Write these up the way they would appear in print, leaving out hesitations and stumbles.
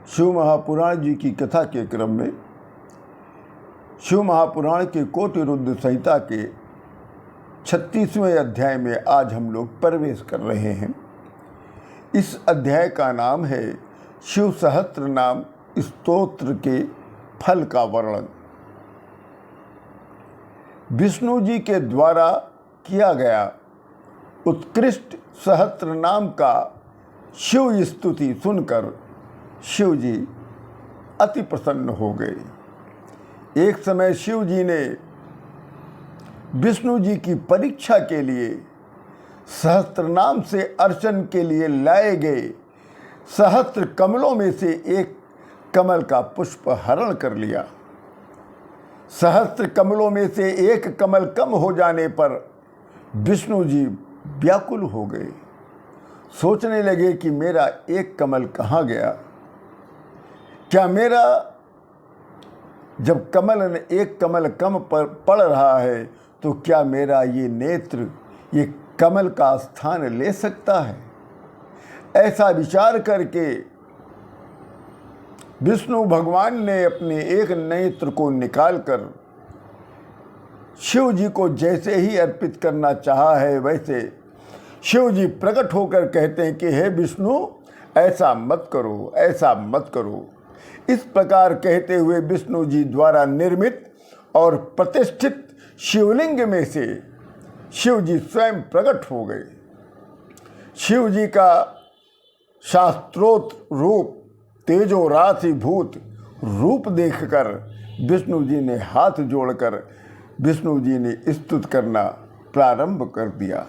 शिव महापुराण जी की कथा के क्रम में शिव महापुराण के कोटि रुद्र संहिता के 36वें अध्याय में आज हम लोग प्रवेश कर रहे हैं। इस अध्याय का नाम है शिव सहस्त्र नाम स्तोत्र के फल का वर्णन। विष्णु जी के द्वारा किया गया उत्कृष्ट सहस्त्र नाम का शिव स्तुति सुनकर शिव जी अति प्रसन्न हो गए। एक समय शिव जी ने विष्णु जी की परीक्षा के लिए सहस्त्र नाम से अर्चन के लिए लाए गए सहस्त्र कमलों में से एक कमल का पुष्प हरण कर लिया। सहस्त्र कमलों में से एक कमल कम हो जाने पर विष्णु जी व्याकुल हो गए। सोचने लगे कि मेरा एक कमल कहाँ गया। क्या मेरा जब एक कमल कम पड़ रहा है तो क्या मेरा ये नेत्र ये कमल का स्थान ले सकता है। ऐसा विचार करके विष्णु भगवान ने अपने एक नेत्र को निकालकर शिव जी को जैसे ही अर्पित करना चाहा है वैसे शिव जी प्रकट होकर कहते हैं कि हे विष्णु, ऐसा मत करो, ऐसा मत करो। इस प्रकार कहते हुए विष्णु जी द्वारा निर्मित और प्रतिष्ठित शिवलिंग में से शिव जी स्वयं प्रकट हो गए। शिव जी का शास्त्रोक्त रूप तेजो राशिभूत रूप देखकर विष्णु जी ने हाथ जोड़कर विष्णु जी ने स्तुति करना प्रारंभ कर दिया।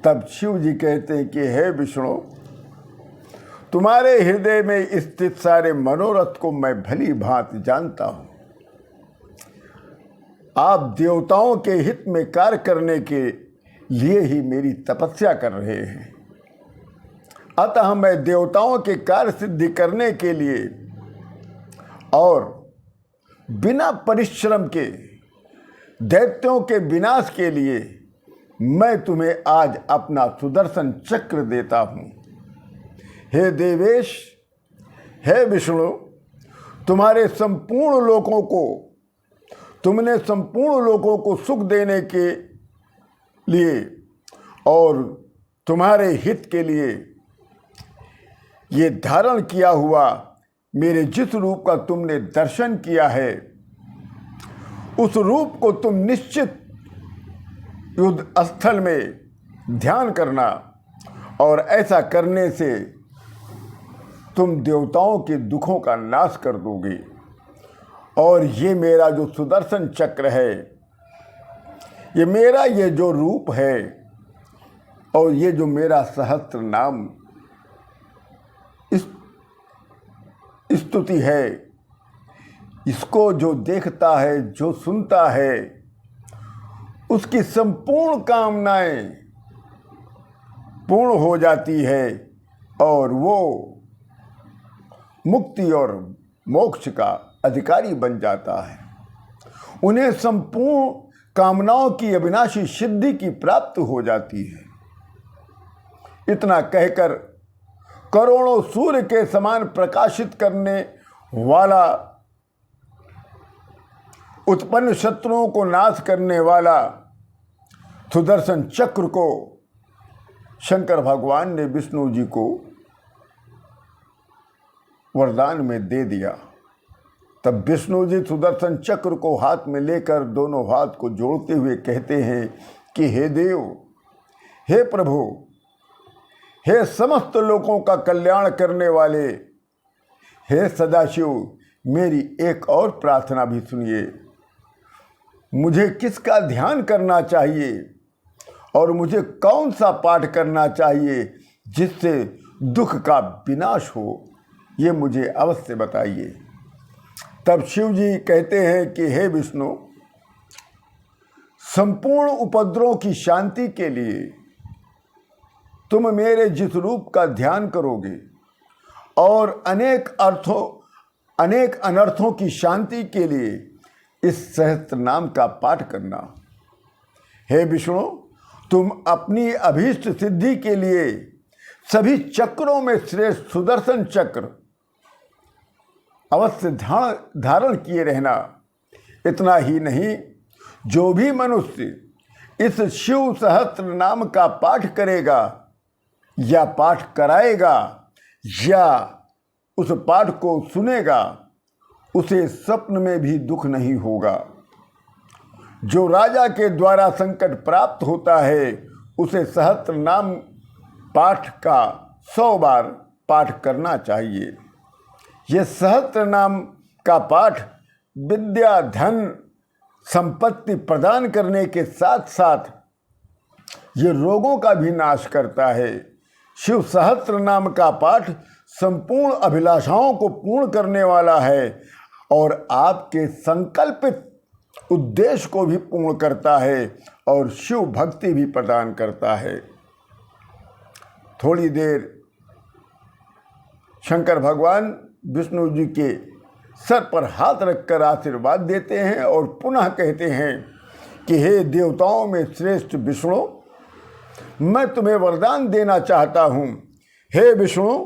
तब शिव जी कहते हैं कि हे विष्णु, तुम्हारे हृदय में स्थित सारे मनोरथ को मैं भली भांति जानता हूँ। आप देवताओं के हित में कार्य करने के लिए ही मेरी तपस्या कर रहे हैं। अतः मैं देवताओं के कार्य सिद्धि करने के लिए और बिना परिश्रम के दैत्यों के विनाश के लिए मैं तुम्हें आज अपना सुदर्शन चक्र देता हूँ। हे देवेश, हे विष्णु, तुमने संपूर्ण लोगों को सुख देने के लिए और तुम्हारे हित के लिए ये धारण किया हुआ मेरे जिस रूप का तुमने दर्शन किया है उस रूप को तुम निश्चित युद्ध स्थल में ध्यान करना और ऐसा करने से तुम देवताओं के दुखों का नाश कर दोगे। और ये मेरा जो सुदर्शन चक्र है, ये मेरा ये जो रूप है और ये जो मेरा सहस्त्र नाम स्तुति है, इसको जो देखता है, जो सुनता है, उसकी संपूर्ण कामनाएं पूर्ण हो जाती है और वो मुक्ति और मोक्ष का अधिकारी बन जाता है। उन्हें संपूर्ण कामनाओं की अविनाशी सिद्धि की प्राप्ति हो जाती है। इतना कहकर करोड़ों सूर्य के समान प्रकाशित करने वाला, उत्पन्न शत्रुओं को नाश करने वाला सुदर्शन चक्र को शंकर भगवान ने विष्णु जी को वरदान में दे दिया। तब विष्णु जी सुदर्शन चक्र को हाथ में लेकर दोनों हाथ को जोड़ते हुए कहते हैं कि हे देव, हे प्रभु, हे समस्त लोगों का कल्याण करने वाले, हे सदाशिव, मेरी एक और प्रार्थना भी सुनिए। मुझे किसका ध्यान करना चाहिए और मुझे कौन सा पाठ करना चाहिए जिससे दुख का विनाश हो, ये मुझे अवश्य बताइए। तब शिव जी कहते हैं कि हे विष्णु, संपूर्ण उपद्रवों की शांति के लिए तुम मेरे जिस रूप का ध्यान करोगे और अनेक अनर्थों की शांति के लिए इस सहस्त्र नाम का पाठ करना। हे विष्णु, तुम अपनी अभीष्ट सिद्धि के लिए सभी चक्रों में श्रेष्ठ सुदर्शन चक्र अवश्य धारण किए रहना। इतना ही नहीं, जो भी मनुष्य इस शिव सहस्त्र नाम का पाठ करेगा या पाठ कराएगा या उस पाठ को सुनेगा, उसे स्वप्न में भी दुख नहीं होगा। जो राजा के द्वारा संकट प्राप्त होता है, उसे सहस्त्र नाम पाठ का 100 बार पाठ करना चाहिए। यह सहस्त्र नाम का पाठ विद्या, धन, संपत्ति प्रदान करने के साथ साथ ये रोगों का भी नाश करता है। शिव सहस्त्र नाम का पाठ संपूर्ण अभिलाषाओं को पूर्ण करने वाला है और आपके संकल्पित उद्देश्य को भी पूर्ण करता है और शिव भक्ति भी प्रदान करता है। थोड़ी देर शंकर भगवान विष्णु जी के सर पर हाथ रखकर आशीर्वाद देते हैं और पुनः कहते हैं कि हे देवताओं में श्रेष्ठ विष्णु, मैं तुम्हें वरदान देना चाहता हूँ। हे विष्णु,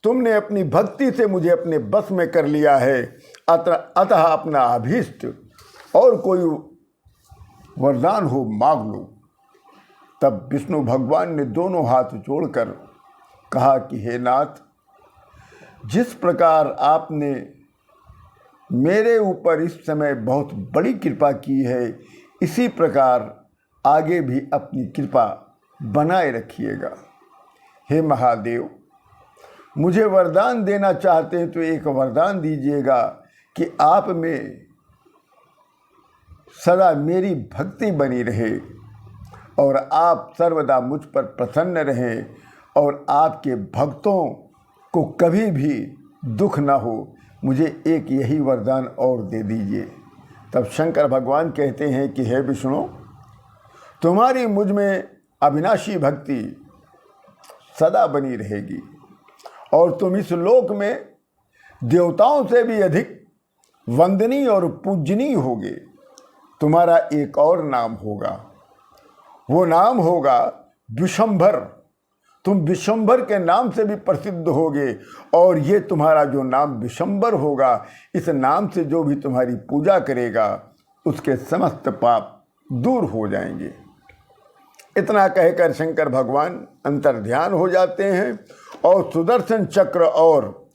तुमने अपनी भक्ति से मुझे अपने बस में कर लिया है, अतः अपना अभीष्ट और कोई वरदान हो मांग लो। तब विष्णु भगवान ने दोनों हाथ जोड़कर कहा कि हे नाथ, जिस प्रकार आपने मेरे ऊपर इस समय बहुत बड़ी कृपा की है, इसी प्रकार आगे भी अपनी कृपा बनाए रखिएगा। हे महादेव, मुझे वरदान देना चाहते हैं तो एक वरदान दीजिएगा कि आप में सदा मेरी भक्ति बनी रहे और आप सर्वदा मुझ पर प्रसन्न रहें और आपके भक्तों को कभी भी दुख ना हो। मुझे एक यही वरदान और दे दीजिए। तब शंकर भगवान कहते हैं कि हे विष्णु, तुम्हारी मुझ में अविनाशी भक्ति सदा बनी रहेगी और तुम इस लोक में देवताओं से भी अधिक वंदनीय और पूजनीय होगे। तुम्हारा एक और नाम होगा, वो नाम होगा विशंभर। तुम विशंभर के नाम से भी प्रसिद्ध होगे और ये तुम्हारा जो नाम विशंभर होगा, इस नाम से जो भी तुम्हारी पूजा करेगा उसके समस्त पाप दूर हो जाएंगे। इतना कहकर शंकर भगवान अंतर्ध्यान हो जाते हैं और सुदर्शन चक्र और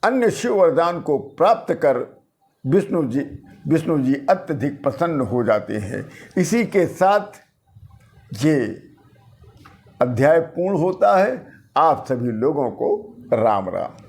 अन्य शिव वरदान को प्राप्त कर विष्णु जी अत्यधिक प्रसन्न हो जाते हैं। इसी के साथ ये अध्याय पूर्ण होता है। आप सभी लोगों को राम राम।